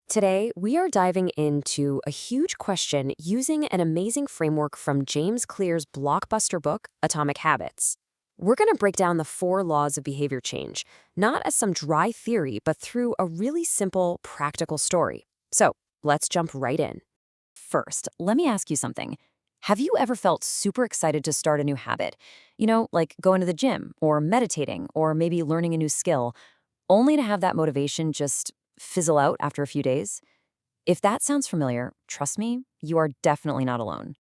Today, we are diving into a huge question using an amazing framework from James Clear's blockbuster book, Atomic Habits. We're going to break down the four laws of behavior change, not as some dry theory, but through a really simple, practical story. So, let's jump right in. First, let me ask you something. Have you ever felt super excited to start a new habit? Like going to the gym, or meditating, or maybe learning a new skill, only to have that motivation just fizzle out after a few days? If that sounds familiar, trust me, you are definitely not alone.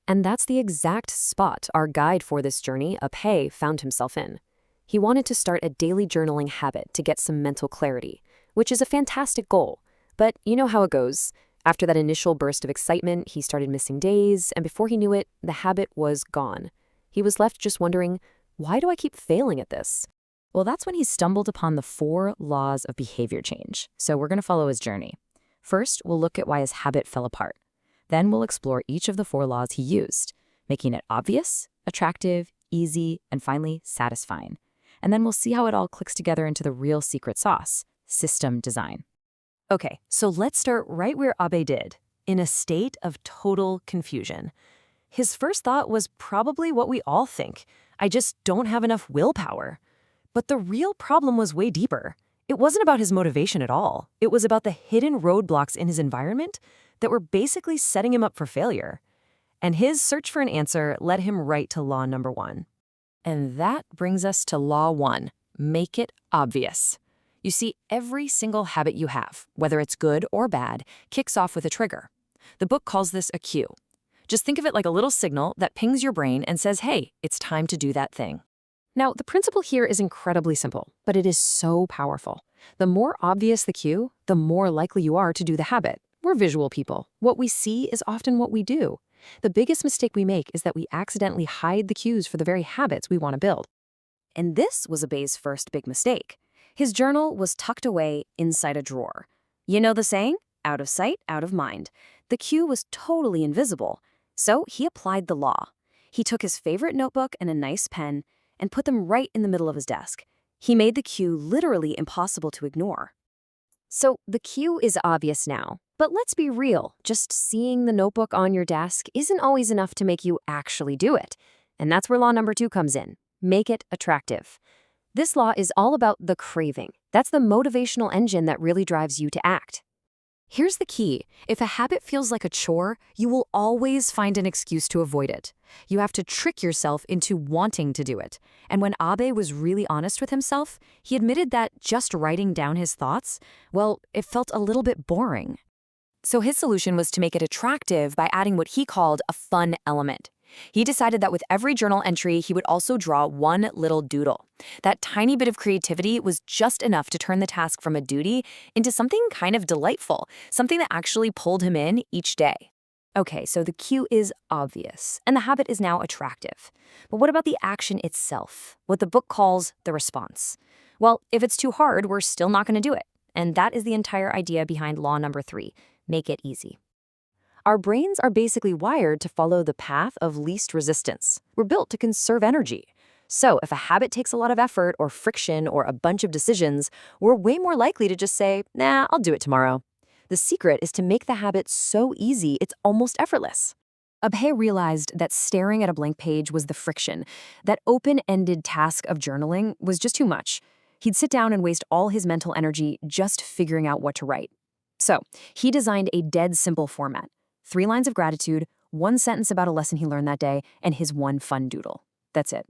And that's the exact spot our guide for this journey, Abhay, found himself in. He wanted to start a daily journaling habit to get some mental clarity, which is a fantastic goal. But you know how it goes. After that initial burst of excitement, he started missing days, and before he knew it, the habit was gone. He was left just wondering, why do I keep failing at this? Well, that's when he stumbled upon the four laws of behavior change. So we're going to follow his journey. First, we'll look at why his habit fell apart. Then we'll explore each of the four laws he used, making it obvious, attractive, easy, and finally satisfying. And then we'll see how it all clicks together into the real secret sauce, system design. Okay, so let's start right where Abe did, in a state of total confusion. His first thought was probably what we all think. I just don't have enough willpower. But the real problem was way deeper. It wasn't about his motivation at all. It was about the hidden roadblocks in his environment that were basically setting him up for failure. And his search for an answer led him right to law number one. And that brings us to law one, make it obvious. You see, every single habit you have, whether it's good or bad, kicks off with a trigger. The book calls this a cue. Just think of it like a little signal that pings your brain and says, hey, it's time to do that thing. Now, the principle here is incredibly simple, but it is so powerful. The more obvious the cue, the more likely you are to do the habit. We're visual people. What we see is often what we do. The biggest mistake we make is that we accidentally hide the cues for the very habits we want to build. And this was Abay's first big mistake. His journal was tucked away inside a drawer. You know the saying? Out of sight, out of mind. The cue was totally invisible. So he applied the law. He took his favorite notebook and a nice pen and put them right in the middle of his desk. He made the cue literally impossible to ignore. So the cue is obvious now, but let's be real. Just seeing the notebook on your desk isn't always enough to make you actually do it. And that's where law number two comes in. Make it attractive. This law is all about the craving. That's the motivational engine that really drives you to act. Here's the key. If a habit feels like a chore, you will always find an excuse to avoid it. You have to trick yourself into wanting to do it. And when Abe was really honest with himself, he admitted that just writing down his thoughts, well, it felt a little bit boring. So his solution was to make it attractive by adding what he called a fun element. He decided that with every journal entry, he would also draw one little doodle. That tiny bit of creativity was just enough to turn the task from a duty into something kind of delightful, something that actually pulled him in each day. Okay, so the cue is obvious, and the habit is now attractive. But what about the action itself, what the book calls the response? Well, if it's too hard, we're still not going to do it. And that is the entire idea behind law number three, make it easy. Our brains are basically wired to follow the path of least resistance. We're built to conserve energy. So if a habit takes a lot of effort or friction or a bunch of decisions, we're way more likely to just say, nah, I'll do it tomorrow. The secret is to make the habit so easy it's almost effortless. Abhay realized that staring at a blank page was the friction. That open-ended task of journaling was just too much. He'd sit down and waste all his mental energy just figuring out what to write. So he designed a dead simple format. 3 lines of gratitude, 1 sentence about a lesson he learned that day, and his one fun doodle. That's it.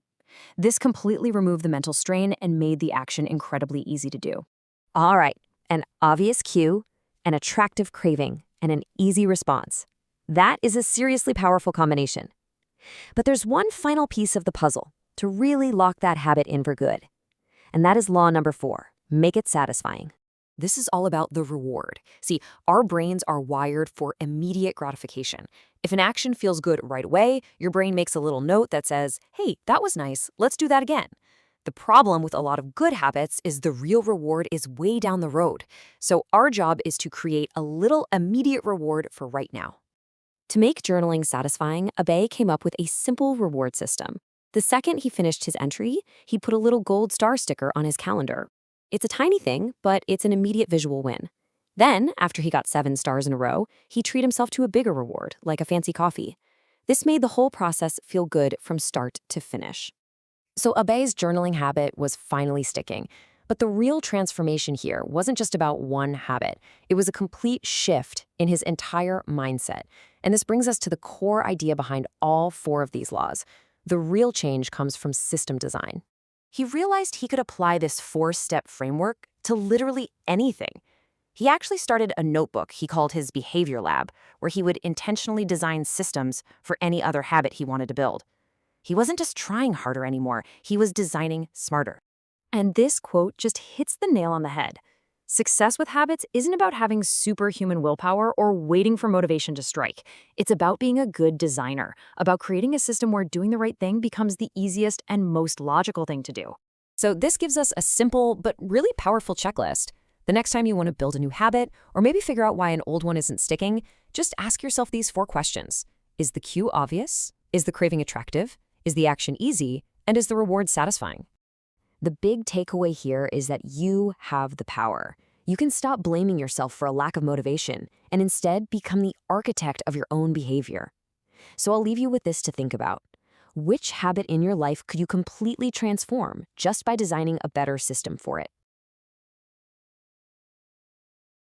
This completely removed the mental strain and made the action incredibly easy to do. All right, an obvious cue, an attractive craving, and an easy response. That is a seriously powerful combination. But there's one final piece of the puzzle to really lock that habit in for good. And that is law number 4, make it satisfying. This is all about the reward. See, our brains are wired for immediate gratification. If an action feels good right away, your brain makes a little note that says, hey, that was nice, let's do that again. The problem with a lot of good habits is the real reward is way down the road. So our job is to create a little immediate reward for right now. To make journaling satisfying, Abhay came up with a simple reward system. The second he finished his entry, he put a little gold star sticker on his calendar. It's a tiny thing, but it's an immediate visual win. Then, after he got 7 stars in a row, he treated himself to a bigger reward, like a fancy coffee. This made the whole process feel good from start to finish. So Abhay's journaling habit was finally sticking. But the real transformation here wasn't just about one habit. It was a complete shift in his entire mindset. And this brings us to the core idea behind all 4 of these laws. The real change comes from system design. He realized he could apply this 4-step framework to literally anything. He actually started a notebook he called his behavior lab, where he would intentionally design systems for any other habit he wanted to build. He wasn't just trying harder anymore, he was designing smarter. And this quote just hits the nail on the head. Success with habits isn't about having superhuman willpower or waiting for motivation to strike. It's about being a good designer, about creating a system where doing the right thing becomes the easiest and most logical thing to do. So this gives us a simple but really powerful checklist. The next time you want to build a new habit, or maybe figure out why an old one isn't sticking, just ask yourself these 4 questions. Is the cue obvious? Is the craving attractive? Is the action easy? And is the reward satisfying? The big takeaway here is that you have the power. You can stop blaming yourself for a lack of motivation and instead become the architect of your own behavior. So I'll leave you with this to think about. Which habit in your life could you completely transform just by designing a better system for it?